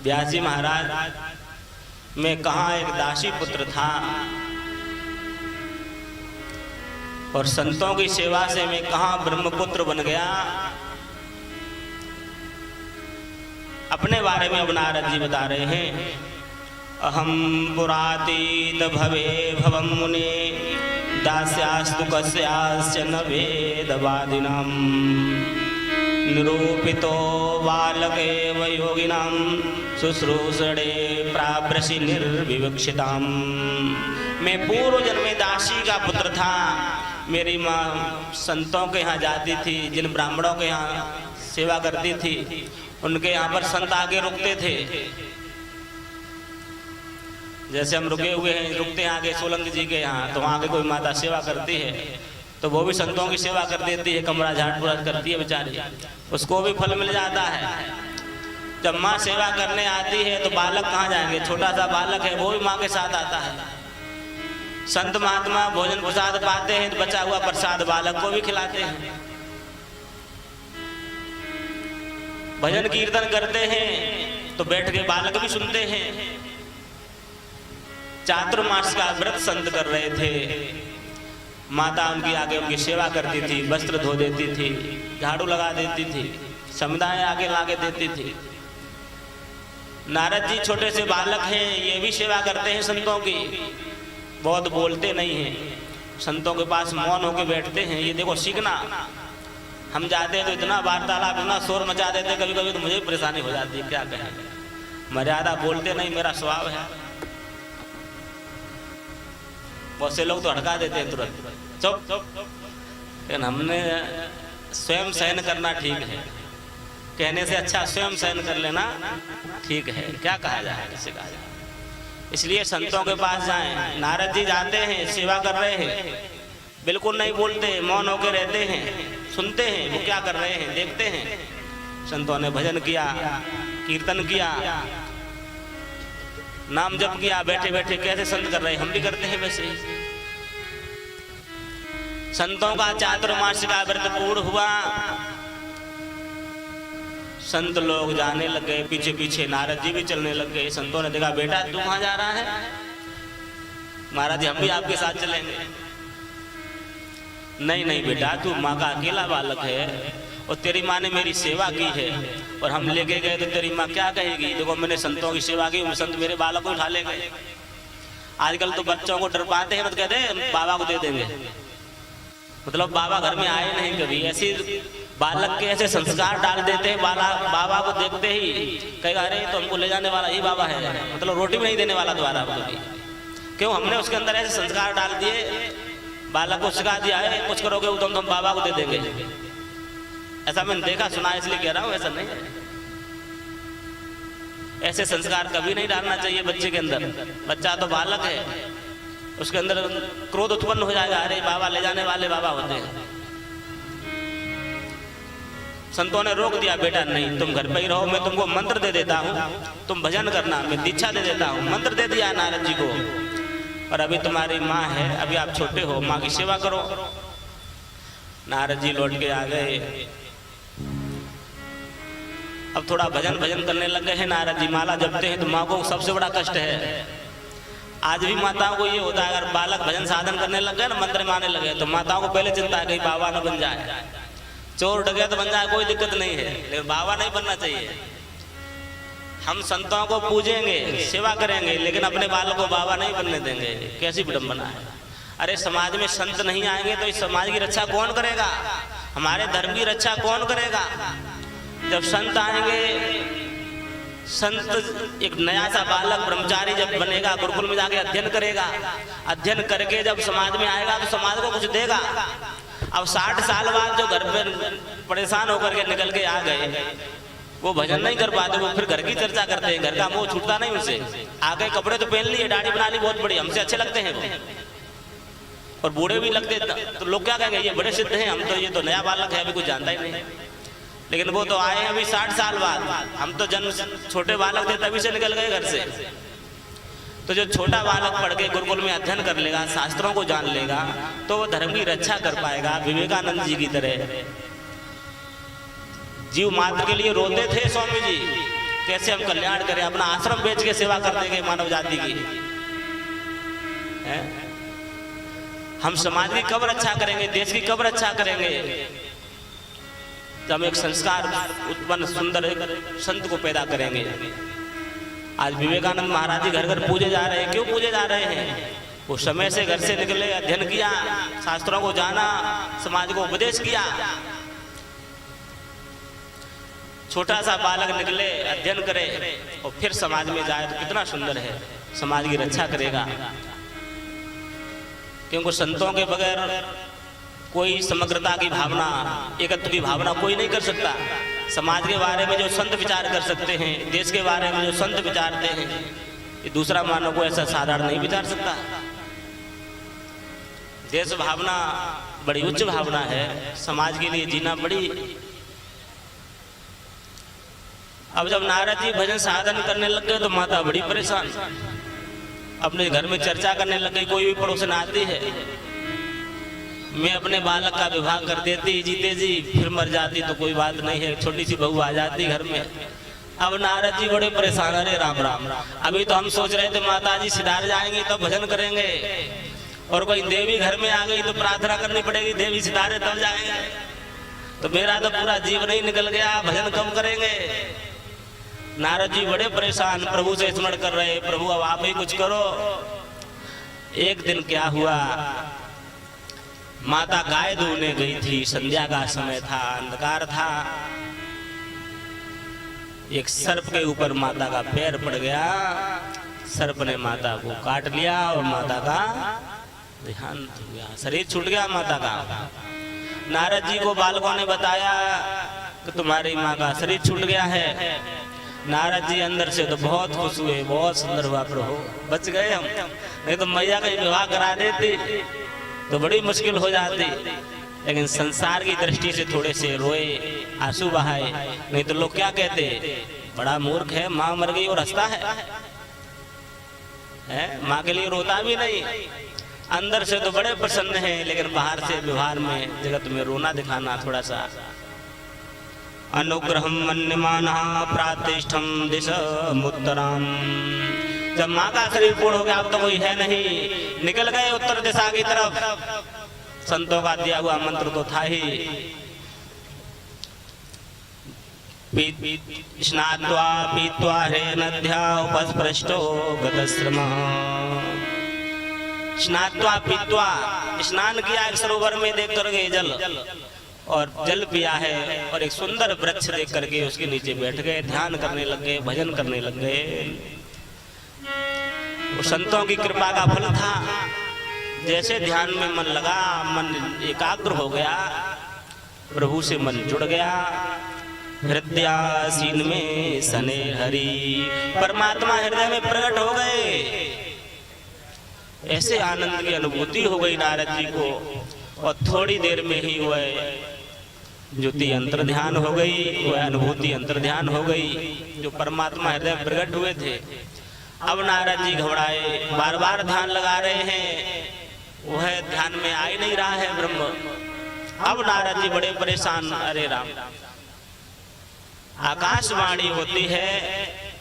व्यास जी महाराज में कहा एक दासी पुत्र था और संतों की सेवा से मैं कहा ब्रह्मपुत्र बन गया। अपने बारे में अब नारद जी बता रहे हैं, अहम पुरातीत भवे भवम मुने दास्यास्तु कस्याश्च न वेदवादिनां निरूपितो बालकेव योगिनां शुश्रूषणे प्रावृषि निर्विवक्षिताम्। मैं पूर्व जन्मे दासी का पुत्र था। मेरी माँ संतों के यहाँ जाती थी, जिन ब्राह्मणों के यहाँ सेवा करती थी उनके यहाँ पर संत आगे रुकते थे। जैसे हम रुके हुए हैं, रुकते हैं आगे सोलंकी जी के यहाँ, तो वहाँ के कोई माता सेवा करती है तो वो भी संतों की सेवा कर देती है, कमरा झाड़ पुराट करती है बेचारी, उसको भी फल मिल जाता है। जब माँ सेवा करने आती है तो बालक कहाँ जाएंगे, छोटा सा बालक है वो भी माँ के साथ आता है। संत महात्मा भोजन प्रसाद पाते हैं तो बचा हुआ प्रसाद बालक को भी खिलाते हैं। भजन कीर्तन करते हैं तो बैठ के बालक भी सुनते हैं। चातुर्मास का व्रत संत कर रहे थे, माता उनकी आगे उनकी सेवा करती थी, वस्त्र धो देती थी, झाड़ू लगा देती थी, समुदाय आगे लाके देती थी। नारद जी छोटे से बालक हैं, ये भी सेवा करते हैं संतों की, बहुत बोलते नहीं हैं, संतों के पास मौन होकर बैठते हैं। ये देखो सीखना, हम जाते हैं तो इतना वार्तालाप, इतना शोर मचा देते, कभी कभी तो मुझे भी परेशानी हो जाती है, क्या कहें, मर्यादा बोलते नहीं, मेरा स्वभाव है। बहुत से लोग तो हटका देते हैं तुरंत, चुप चुप। लेकिन हमने स्वयं सहन करना ठीक है, कहने से अच्छा स्वयं सहन कर लेना ठीक है। क्या कहा जाए, किसे कहा जाए। इसलिए संतों के पास जाएं। नारद जी जाते हैं, सेवा कर रहे हैं, बिल्कुल नहीं बोलते, मौन होकर रहते हैं, सुनते हैं वो क्या कर रहे हैं, देखते हैं। संतों ने भजन किया, कीर्तन किया, नाम जप किया, बैठे बैठे कैसे संत कर रहे हैं, हम भी करते हैं वैसे ही। संतों का चातुर्मास का व्रत पूर्ण हुआ, संत लोग जाने लग गए, पीछे पीछे नारद जी भी चलने लग गए। संतों ने देखा, बेटा तू कहाँ जा रहा है? महाराज जी हम भी आपके साथ चलेंगे। नहीं नहीं बेटा, तू माँ का अकेला बालक है और तेरी माँ ने मेरी सेवा की है और हम लेके गए तो तेरी माँ क्या कहेगी। देखो मैंने संतों की सेवा की, संत मेरे बालक को उठा ले गए। आजकल तो बच्चों को डर पाते हैं, मत कहते बाबा को दे देंगे, मतलब बाबा घर में आए नहीं कभी। ऐसी बालक के ऐसे संस्कार डाल देते हैं, बाबा को देखते ही कहेगा अरे तो हमको ले जाने वाला ही बाबा है, मतलब रोटी भी नहीं देने वाला दोबारा कभी। क्यों? हमने उसके अंदर ऐसे संस्कार डाल दिए, बालक को सिखा दिया है कुछ करोगे तो हम बाबा को दे देंगे। ऐसा मैंने देखा सुना, इसलिए कह रहा हूँ, ऐसा नहीं है। ऐसे संस्कार कभी नहीं डालना चाहिए बच्चे के अंदर। बच्चा तो बालक है, उसके अंदर क्रोध उत्पन्न हो जाएगा, अरे बाबा ले जाने वाले बाबा होते हैं। संतों ने रोक दिया, बेटा नहीं तुम घर पे ही रहो, मैं तुमको मंत्र दे देता हूँ, तुम भजन करना, मैं दीक्षा दे देता हूँ। मंत्र दे दिया नारद जी को, और अभी तुम्हारी माँ है, अभी आप छोटे हो, माँ की सेवा करो। नारद जी लौट के आ गए। अब थोड़ा भजन करने लग गए हैं नारद जी। माला जपते हैं तो माँ को सबसे बड़ा कष्ट है। आज भी माताओं को ये होता है, अगर बालक भजन साधन करने लग गए ना, मंत्र मारने लगे, तो माताओं को पहले चिंता है कहीं बाबा न बन जाए। चोर डकैत बन जाए कोई दिक्कत नहीं है, लेकिन बाबा नहीं बनना चाहिए। हम संतों को पूजेंगे, सेवा करेंगे, लेकिन अपने बालक को बाबा नहीं बनने देंगे। कैसी विडंबना है। अरे समाज में संत नहीं आएंगे तो इस समाज की रक्षा कौन करेगा, हमारे धर्म की रक्षा कौन करेगा। जब संत आएंगे, संत एक नया सा बालक ब्रह्मचारी जब बनेगा, गुरुकुल में जाके अध्ययन करेगा, अध्ययन करके जब समाज में आएगा तो समाज को कुछ देगा। अब 60 साल बाद जो घर पर परेशान होकर के निकल के आ गए, वो भजन नहीं कर पाते, वो फिर घर की चर्चा करते हैं, घर का मोह छूटता नहीं उनसे। आगे कपड़े तो पहन लिए, दाढ़ी बना ली, बहुत बड़ी, हमसे अच्छे लगते हैं वो, और बूढ़े भी लगते, तो लोग क्या कहेंगे, ये बड़े सिद्ध हैं, हम तो, ये तो नया बालक है, अभी कुछ जानता ही नहीं। लेकिन वो तो आए हैं अभी 60 साल बाद, हम तो जन्म छोटे बालक थे तभी से निकल गए घर से। तो जो छोटा बालक पढ़ के गुरुकुल में अध्ययन कर लेगा, शास्त्रों को जान लेगा, तो वो धर्म की रक्षा कर पाएगा। विवेकानंद जी की तरह जीव मात्र के लिए रोते थे स्वामी जी, कैसे हम कल्याण करें, अपना आश्रम बेच के सेवा कर देंगे मानव जाति की है? हम समाज की कब रक्षा करेंगे, देश की कब रक्षा करेंगे? जब हम एक संस्कार उत्पन्न सुंदर एक संत को पैदा करेंगे। आज विवेकानंद महाराज जी घर घर पूजे जा रहे हैं। क्यों पूजे जा रहे हैं? वो समय से घर से निकले, अध्ययन किया, शास्त्रों को जाना, समाज को उपदेश किया। छोटा सा बालक निकले, अध्ययन करे और फिर समाज में जाए तो कितना सुंदर है, समाज की रक्षा करेगा। क्योंकि संतों के बगैर कोई समग्रता की भावना, एकत्व की भावना कोई नहीं कर सकता। समाज के बारे में जो संत विचार कर सकते हैं, देश के बारे में जो संत विचारते हैं, ये दूसरा मानव को ऐसा साधारण नहीं विचार सकता। देश भावना बड़ी उच्च भावना है, समाज के लिए जीना बड़ी। अब जब नारद जी भजन साधन करने लग गए तो माता बड़ी परेशान, अपने घर में चर्चा करने लग गई। कोई भी पड़ोसन आती है, मैं अपने बालक का विवाह कर देती जीते जी, फिर मर जाती तो कोई बात नहीं है, छोटी सी बहू आ जाती घर में। अब नारद जी बड़े परेशान, अरे राम राम, अभी तो हम सोच रहे थे माता जी सिधार जाएंगी तो भजन करेंगे, और कोई देवी घर में आ गई तो प्रार्थना करनी पड़ेगी, देवी सिधारे तब जाएंगे, तो मेरा तो पूरा जीवन ही निकल गया, भजन कब करेंगे? नारद जी बड़े परेशान, प्रभु से स्मरण कर रहे, प्रभु अब आप ही कुछ करो। एक दिन क्या हुआ, माता गाय दूहने गई थी, संध्या का समय था, अंधकार था। एक सर्प के ऊपर माता का पैर पड़ गया, सर्प ने माता को काट लिया और माता का देहांत हो गया, शरीर छूट गया माता का। नारद जी को बालकों ने बताया कि तुम्हारी माँ का शरीर छूट गया है। नारद जी अंदर से तो बहुत खुश हुए, बहुत सुंदर हुआ, प्रभु बच गए हम, नहीं तो मैया का विवाह करा देती तो बड़ी मुश्किल हो जाती। लेकिन संसार की दृष्टि से थोड़े से रोए, आंसू बहाए, नहीं तो लोग क्या कहते, बड़ा मूर्ख है, माँ मर गई और हंसता है? माँ के लिए रोता भी नहीं, अंदर से तो बड़े प्रसन्न हैं, लेकिन बाहर से व्यवहार में, जगत में रोना दिखाना थोड़ा सा। अनुग्रहम मन्यमाना प्रातिष्ठम दिशमुत्तराम। जब माँ का शरीर पूर्ण हो गया, अब तो कोई है नहीं, निकल गए उत्तर दिशा की तरफ। संतों का दिया हुआ मंत्र तो था ही, स्नात्वा पीत्वा रे नद्या उपस्पृष्टो गतश्रमः। स्नात्वा पीत्वा, स्नान किया एक सरोवर में, देख कर गए जल, और जल पिया है, और एक सुंदर वृक्ष देख करके उसके नीचे बैठ गए, ध्यान करने लग गए, भजन करने लग गए। वो संतों की कृपा का फल था। जैसे ध्यान में मन लगा, मन एकाग्र हो गया, प्रभु से मन जुड़ गया। हृदयासीन में सने हरि, परमात्मा हृदय में प्रकट हो गए। ऐसे आनंद की अनुभूति हो गई नारद जी को, और थोड़ी देर में ही वह ज्योति अंतर ध्यान हो गई, वह अनुभूति अंतर ध्यान हो गई, जो परमात्मा हृदय में प्रकट हुए थे। अब नारद जी घबराए, बार बार ध्यान लगा रहे हैं, वह ध्यान में आ ही नहीं रहा है ब्रह्म। अब नारद जी बड़े परेशान, अरे राम, आकाशवाणी होती है,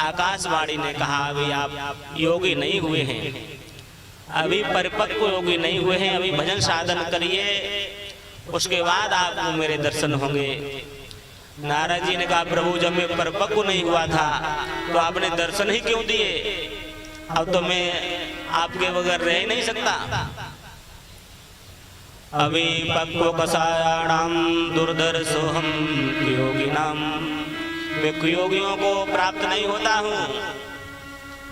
आकाशवाणी ने कहा अभी आप योगी नहीं हुए हैं, अभी परिपक्व योगी नहीं हुए हैं, अभी भजन साधन करिए, उसके बाद आपको मेरे दर्शन होंगे। नारद जी ने कहा प्रभु जब मैं परिपक्व नहीं हुआ था तो आपने दर्शन ही क्यों दिए, अब तो मैं आपके बगैर रह ही नहीं सकता। अभी पक्व कसायाणाम दुर्धर्षोहम योगिनाम, मैं कुयोगियों को प्राप्त नहीं होता हूँ,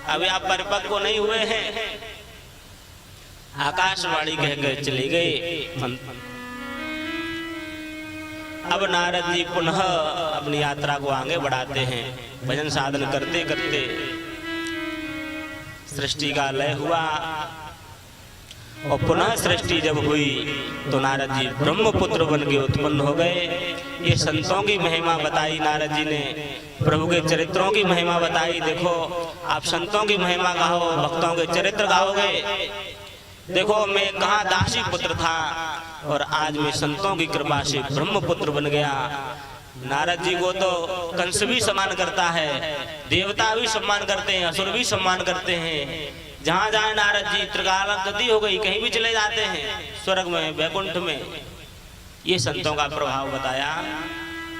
अभी आप परिपक्व नहीं हुए हैं। आकाशवाणी कहकर चली गई। अब नारद जी पुनः अपनी यात्रा को आगे बढ़ाते हैं, भजन साधन करते करते सृष्टि का लय हुआ, और पुनः सृष्टि जब हुई तो नारद जी ब्रह्मपुत्र बन के उत्पन्न हो गए। ये संतों की महिमा बताई नारद जी ने, प्रभु के चरित्रों की महिमा बताई। देखो आप संतों की महिमा गाओ, भक्तों के चरित्र गाओगे। देखो मैं कहाँ दासी पुत्र था और आज मैं संतों की कृपा से ब्रह्मपुत्र बन गया। नारद जी को तो कंस भी सम्मान करता है, देवता भी सम्मान करते हैं, असुर भी सम्मान करते हैं। जहां जाए नारद जी, त्रिकाल गति हो गई, कहीं भी चले जाते हैं, स्वर्ग में, वैकुंठ में। ये संतों का प्रभाव बताया।